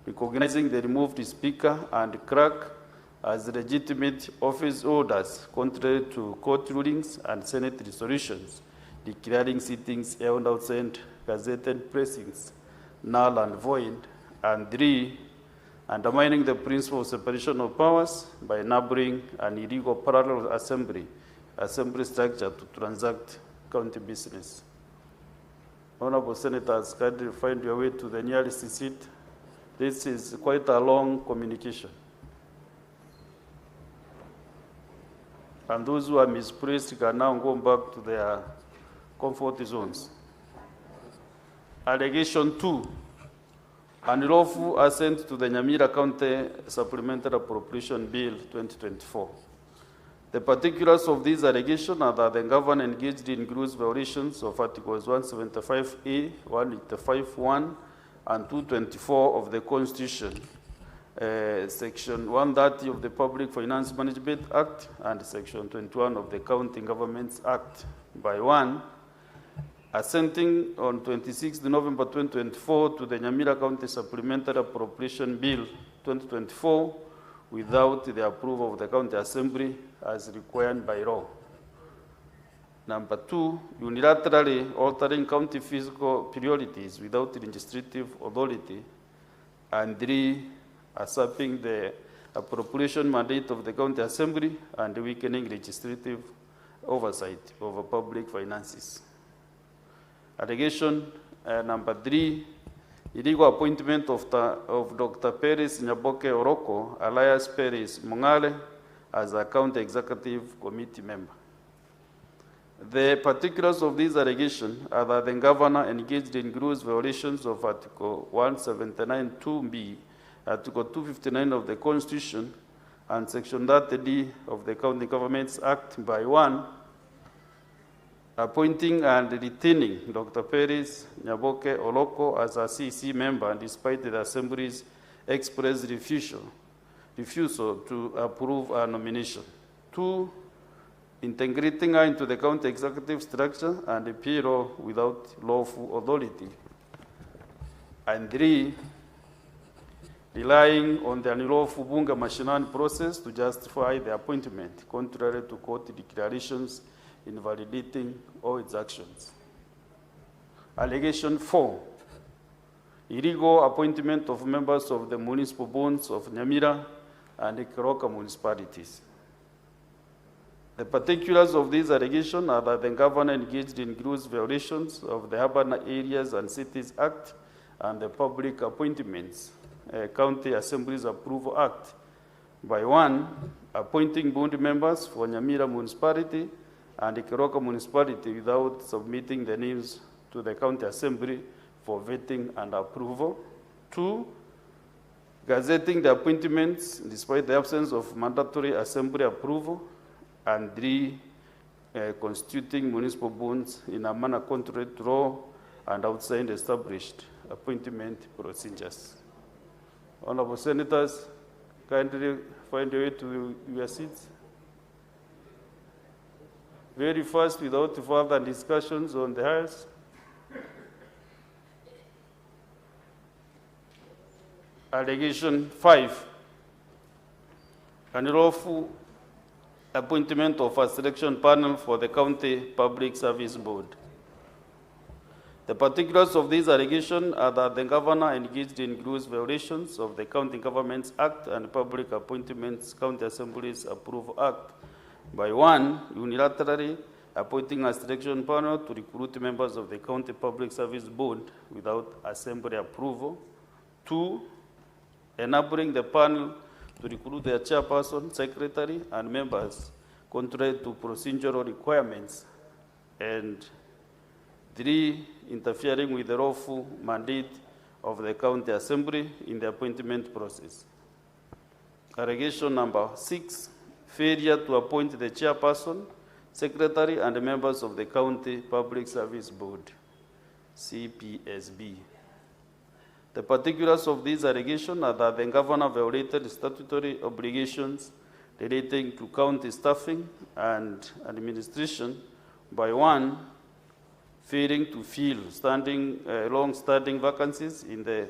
recognizing the removed Speaker and Clerk as legitimate office holders contrary to court rulings and Senate resolutions, declaring sittings held outside gazetted precincts null and void, and 3, undermining the principle of separation of powers by enabling an illegal parallel assembly structure to transact county business. Honorable Senators, kindly find your way to the nearest seat. This is quite a long communication. And those who are misplaced can now go back to their comfort zones. Allegation 2, unlawful assent to the Nyamira County Supplementary Appropriation Bill 2024. The particulars of these allegations are that the governor engaged in gross violations of Articles 175A, 185(1), and 224 of the Constitution, Section 130 of the Public Finance Management Act, and Section 21 of the County Governments Act, by 1, assenting on 26 November 2024 to the Nyamira County Supplementary Appropriation Bill 2024 without the approval of the County Assembly as required by law. Number 2, unilaterally altering county fiscal priorities without legislative authority. And 3, usurping the appropriation mandate of the County Assembly and weakening legislative oversight over public finances. Allegation number 3, illegal appointment of Dr. Peris Nyaboke Oroko, alias Peris Mungale, as a County Executive Committee member. The particulars of these allegations are that the governor engaged in gross violations of Article 179(2)(b), Article 259 of the Constitution, and Section 30D of the County Governments Act by 1, appointing and retaining Dr. Peris Nyaboke Oroko as a CC member despite the Assembly's express refusal to approve a nomination. 2, integrating her into the county executive structure and the payroll without lawful authority. And 3, relying on the unlawful bunga mashinani process to justify the appointment, contrary to court declarations invalidating all its actions. Allegation 4, illegal appointment of members of the municipal boards of Nyamira and Keroka municipalities. The particulars of these allegations are that the governor engaged in gross violations of the Urban Areas and Cities Act and the Public Appointments County Assemblies Approval Act by 1, appointing board members for Nyamira municipality and the Keroka municipality without submitting the names to the County Assembly for vetting and approval. 2, gazetting the appointments despite the absence of mandatory Assembly approval. And 3, constituting municipal boards in a manner contrary to law and outside established appointment procedures. Honorable Senators, kindly find your way to your seats. Very fast, without further discussions on the House. Allegation 5, unlawful appointment of a selection panel for the County Public Service Board. The particulars of these allegations are that the governor engaged in gross violations of the County Governments Act and Public Appointments County Assemblies Approval Act by 1, unilaterally appointing a selection panel to recruit members of the County Public Service Board without Assembly approval. 2, enabling the panel to recruit their chairperson, secretary, and members contrary to procedural requirements. And 3, interfering with the lawful mandate of the County Assembly in the appointment process. Allegation number 6, failure to appoint the chairperson, secretary, and members of the County Public Service Board, CPSB. The particulars of these allegations are that the governor violated statutory obligations relating to county staffing and administration by 1, failing to fill long-standing vacancies in the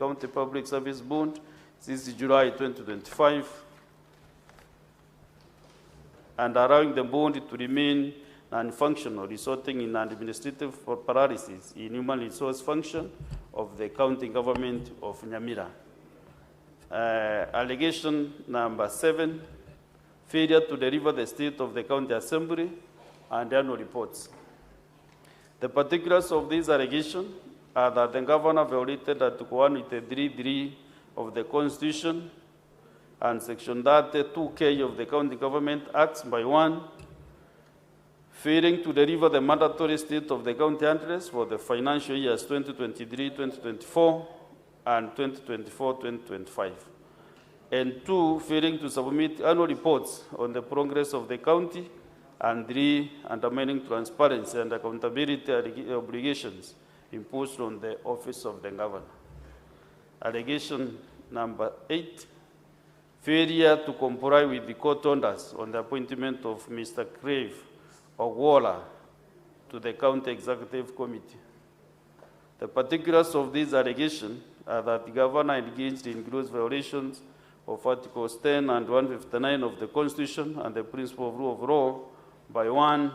County Public Service Board since July 2025, and allowing the board to remain non-functional, resulting in an administrative paralysis in human resource function of the county government of Nyamira. Allegation number 7, failure to deliver the state of the county assembly and annual reports. The particulars of this allegation are that the governor violated Article 183(3) of the Constitution and Section 32K of the County Government Acts by 1, failing to deliver the mandatory state of the county address for the financial years 2023-2024 and 2024-2025. And 2, failing to submit annual reports on the progress of the county, and 3, undermining transparency and accountability obligations imposed on the office of the governor. Allegation number 8, failure to comply with the court orders on the appointment of Mr. Crave Ogwola to the County Executive Committee. The particulars of this allegation are that the governor engaged in gross violations of Articles 10 and 159 of the Constitution and the principle of rule of law by 1,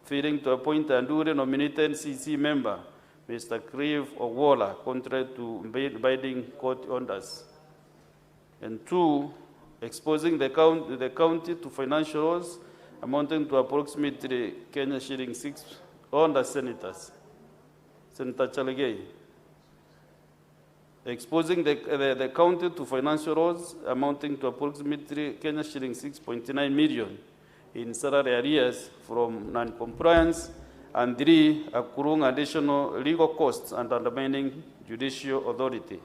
failing to appoint a duly nominated CC member, Mr. Crave Ogwola, contrary to binding court orders, and 2, exposing the county to financial loss amounting to approximately Kenya shilling 6 on the senators. Senator Chalegei. Exposing the county to financial loss amounting to approximately Kenya shilling 6.9 million in salary arrears from non-compliance, and 3, accruing additional legal costs and undermining judicial authority.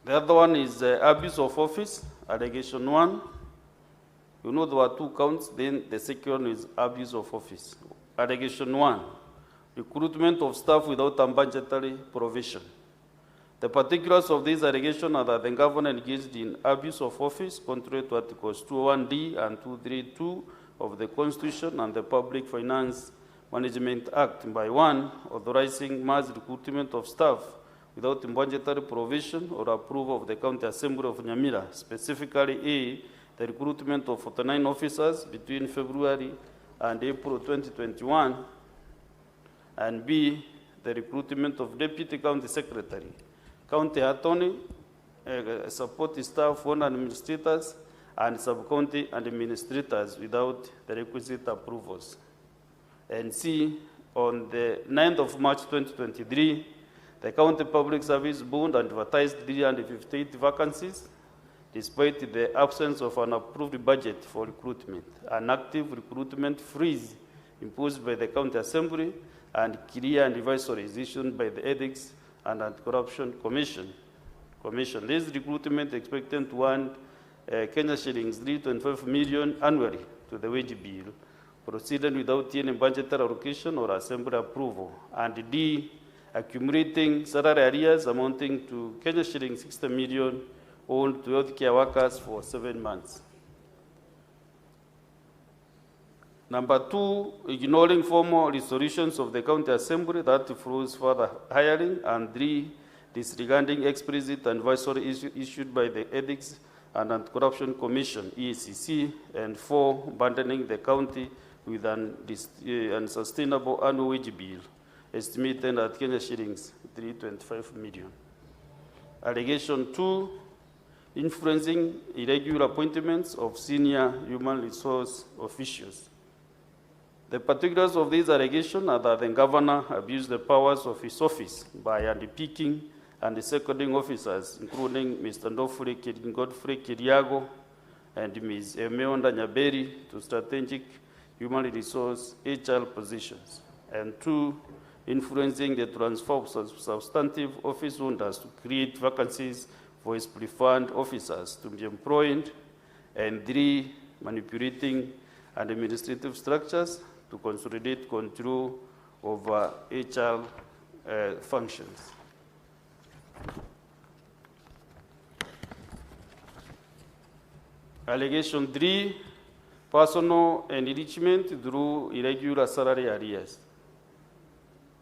The other one is abuse of office, allegation 1. You know there were 2 counts, then the second one is abuse of office. Allegation 1, recruitment of staff without a budgetary provision. The particulars of this allegation are that the governor engaged in abuse of office contrary to Articles 201D and 232 of the Constitution and the Public Finance Management Act by 1, authorizing mass recruitment of staff without budgetary provision or approval of the County Assembly of Nyamira, specifically A, the recruitment of 49 officers between February and April 2021, and B, the recruitment of Deputy County Secretary, County Attorney, support staff, 1 administrators, and sub-county administrators without the requisite approvals. And C, on the 9th of March 2023, the County Public Service Board advertised 358 vacancies, despite the absence of an approved budget for recruitment, an active recruitment freeze imposed by the County Assembly, and clear advisories issued by the Ethics and Anti-Corruption Commission. This recruitment expected to earn Kenya shillings 3.5 million annually to the wage bill, proceeded without any budgetary allocation or assembly approval, and D, accumulating salary arrears amounting to Kenya shillings 60 million owed to healthcare workers for 7 months. Number 2, ignoring formal resolutions of the County Assembly that flows further hiring, and 3, disregarding explicit advisory issued by the Ethics and Anti-Corruption Commission, EACC, and 4, abandoning the county with an unsustainable annual wage bill, estimated at Kenya shillings 325 million. Allegation 2, influencing irregular appointments of senior human resource officials. The particulars of this allegation are that the governor abused the powers of his office by handpicking and seconding officers, including Mr. Godfrey Kiriago and Ms. Emeonda Nyaberi, to strategic human resource HR positions. And 2, influencing the transfer of substantive office holders to create vacancies for his preferred officers to be employed. And 3, manipulating administrative structures to consolidate control over HR functions. Allegation 3, personal enrichment through irregular salary arrears.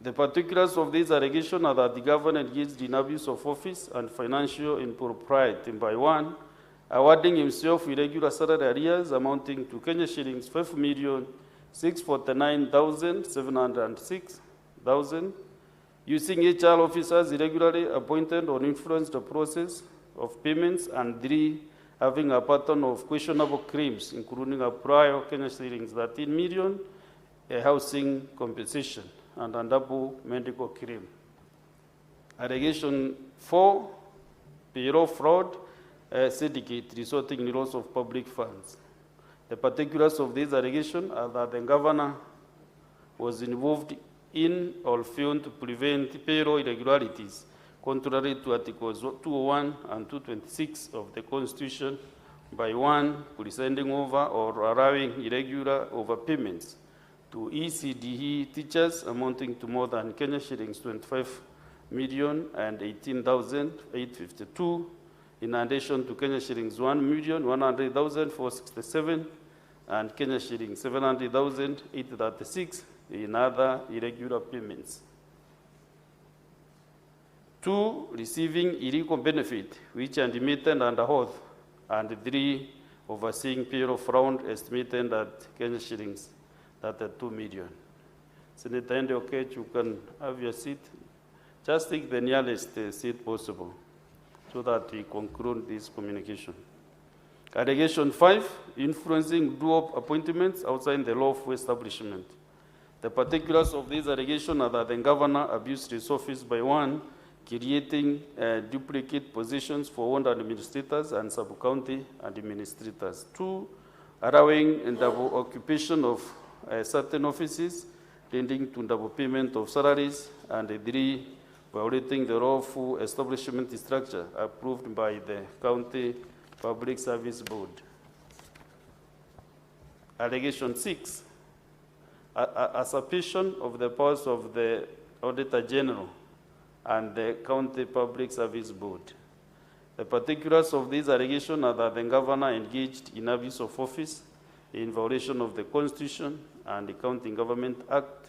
The particulars of this allegation are that the governor engaged in abuse of office and financial impropriety by 1, awarding himself irregular salary arrears amounting to Kenya shillings 5,649,706,000, using HR officers irregularly appointed or influenced the process of payments, and 3, having a pattern of questionable claims, including a prior Kenya shillings 13 million, a housing compensation, and a double medical claim. Allegation 4, payroll fraud, syndicate resulting in loss of public funds. The particulars of this allegation are that the governor was involved in or failed to prevent payroll irregularities, contrary to Articles 201 and 226 of the Constitution, by 1, presiding over or allowing irregular overpayments to ECDE teachers amounting to more than Kenya shillings 25,018,852, in addition to Kenya shillings 1,100,467 and Kenya shillings 700,836 in other irregular payments. 2, receiving illegal benefit, which are admitted under oath, and 3, overseeing payroll fraud estimated at Kenya shillings 32 million. Senator Ndioke, you can have your seat. Just take the nearest seat possible so that we conclude this communication. Allegation 5, influencing dual appointments outside the lawful establishment. The particulars of this allegation are that the governor abused his office by 1, creating duplicate positions for owned administrators and sub-county administrators. 2, allowing double occupation of certain offices, leading to double payment of salaries, and 3, violating the lawful establishment structure approved by the County Public Service Board. Allegation 6, usurpation of the powers of the Auditor General and the County Public Service Board. The particulars of this allegation are that the governor engaged in abuse of office in violation of the Constitution and the County Government Act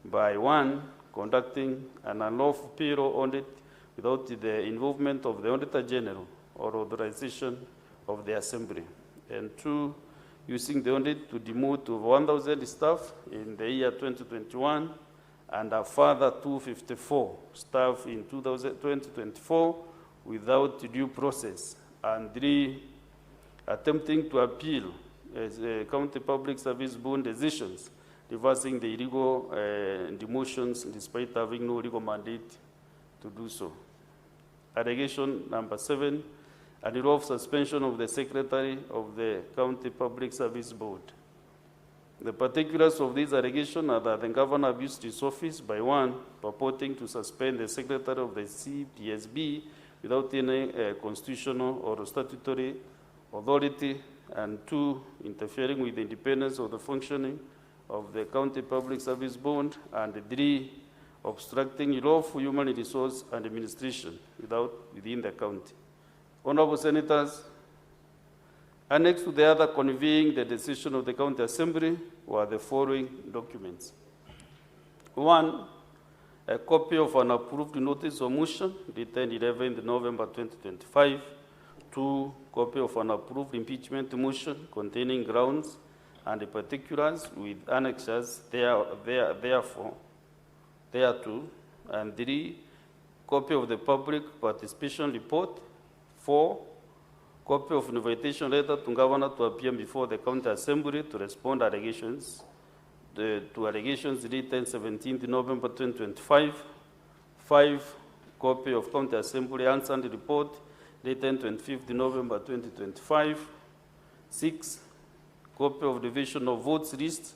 by 1, conducting an unlawful payroll audit without the involvement of the Auditor General or authorization of the Assembly, and 2, using the audit to demote over 1,000 staff in the year 2021 and a further 254 staff in 2024 without due process, and 3, attempting to appeal as County Public Service Board decisions, reversing the illegal demotions despite having no legal mandate to do so. Allegation number 7, an unlawful suspension of the Secretary of the County Public Service Board. The particulars of this allegation are that the governor abused his office by 1, purporting to suspend the Secretary of the CPSB without any constitutional or statutory authority, and 2, interfering with the independence of the functioning of the County Public Service Board, and 3, obstructing lawful human resource and administration within the county. Honorable Senators, annexed to the other conveying the decision of the County Assembly were the following documents. 1, a copy of an approved notice of motion dated 11th November 2025. 2, copy of an approved impeachment motion containing grounds and the particulars with annexes thereto, and 3, copy of the public participation report. 4, copy of invitation letter to governor to appear before the County Assembly to respond to allegations dated 17th November 2025. 5, copy of County Assembly answered report dated 25th November 2025. 6, copy of division of votes list.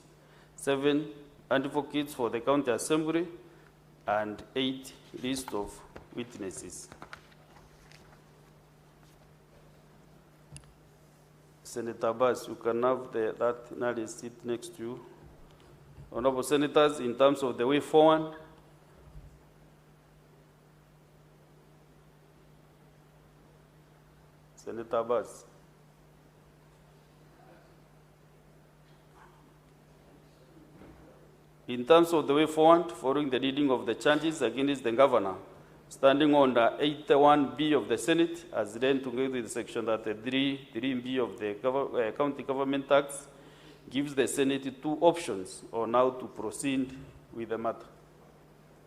7, advocates for the County Assembly. And 8, list of witnesses. Senator Abbas, you can have that analyst seat next to you. Honorable Senators, in terms of the way forward, Senator Abbas. In terms of the way forward, following the reading of the charges against the governor, standing under 81B of the Senate, as read together with Section 3B of the County Government Acts, gives the Senate two options on how to proceed with the matter.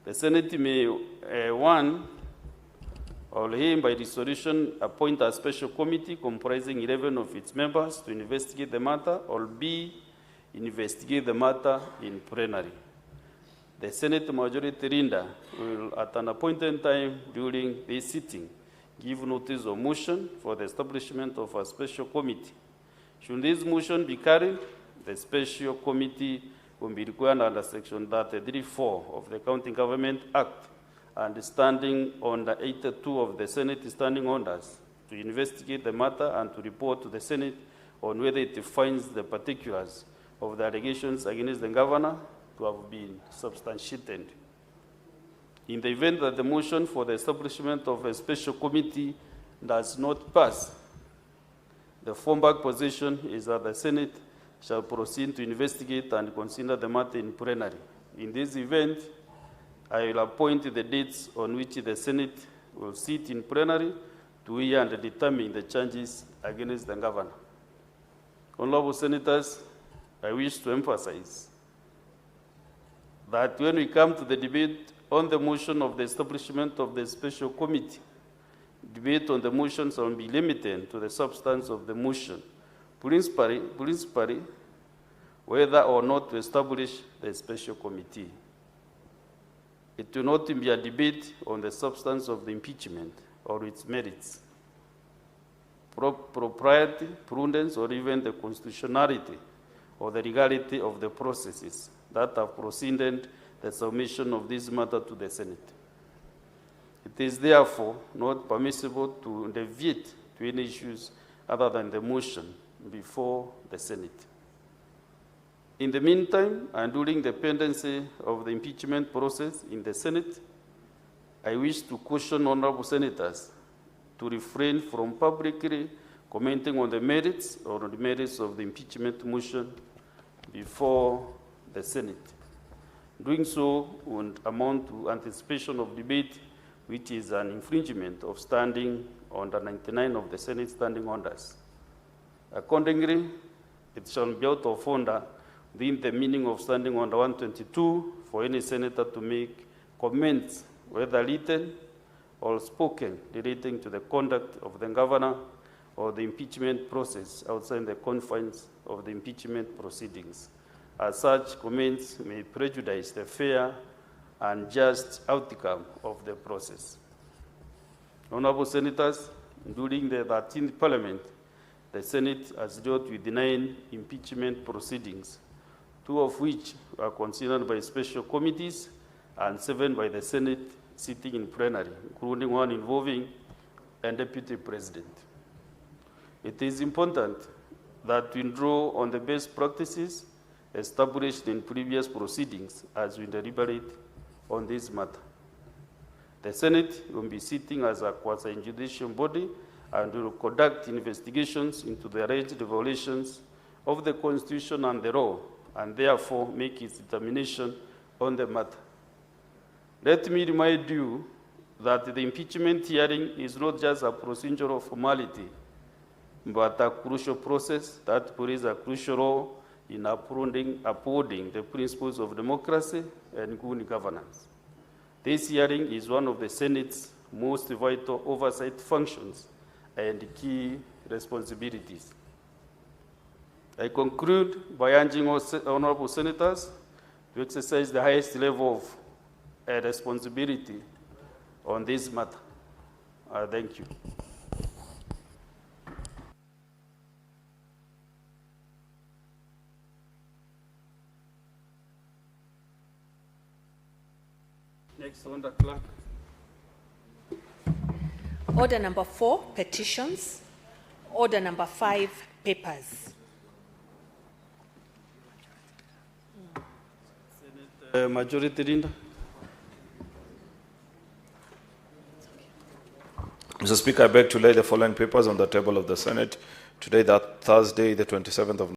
The Senate may, one, or aim by resolution appoint a special committee comprising 11 of its members to investigate the matter, or B, investigate the matter in plenary. The Senate Majority Leader will, at an appointed time during this sitting, give notice of motion for the establishment of a special committee. Should this motion be carried, the special committee will be required under Section 33(4) of the County Government Act and standing under 82 of the Senate Standing Orders to investigate the matter and to report to the Senate on whether it finds the particulars of the allegations against the governor to have been substantiated. In the event that the motion for the establishment of a special committee does not pass, the fallback position is that the Senate shall proceed to investigate and consider the matter in plenary. In this event, I will appoint the dates on which the Senate will sit in plenary to hear and determine the charges against the governor. Honorable Senators, I wish to emphasize that when we come to the debate on the motion of the establishment of the special committee, debate on the motions will be limited to the substance of the motion, principally whether or not to establish the special committee. It will not be a debate on the substance of the impeachment or its merits, propriety, prudence, or even the constitutionality or the legality of the processes that have preceded the submission of this matter to the Senate. It is therefore not permissible to deviate to any issues other than the motion before the Senate. In the meantime, and during the pendency of the impeachment process in the Senate, I wish to caution honorable senators to refrain from publicly commenting on the merits or on the merits of the impeachment motion before the Senate. Doing so would amount to anticipation of debate, which is an infringement of standing under 99 of the Senate Standing Orders. Accordingly, it shall be out of order within the meaning of Standing Order 122 for any senator to make comments, whether written or spoken, relating to the conduct of the governor or the impeachment process outside the confines of the impeachment proceedings. As such, comments may prejudice the fair and just outcome of the process. Honorable Senators, during the 13th Parliament, the Senate has dealt with 9 impeachment proceedings, 2 of which were considered by special committees and 7 by the Senate sitting in plenary, including one involving a deputy president. It is important that we draw on the best practices established in previous proceedings as we deliberate on this matter. The Senate will be sitting as a quasi-judicial body and will conduct investigations into the alleged violations of the Constitution and the law, and therefore make its determination on the matter. Let me remind you that the impeachment hearing is not just a procedural formality, but a crucial process that plays a crucial role in upholding the principles of democracy and good governance. This hearing is one of the Senate's most vital oversight functions and key responsibilities. I conclude by urging all honorable senators to exercise the highest level of responsibility on this matter. Thank you. Next, on the clerk. Order number 4, petitions. Order number 5, papers. Senate Majority Leader. Mr. Speaker, I beg to lay the following papers on the table of the Senate today, that Thursday, the 27th of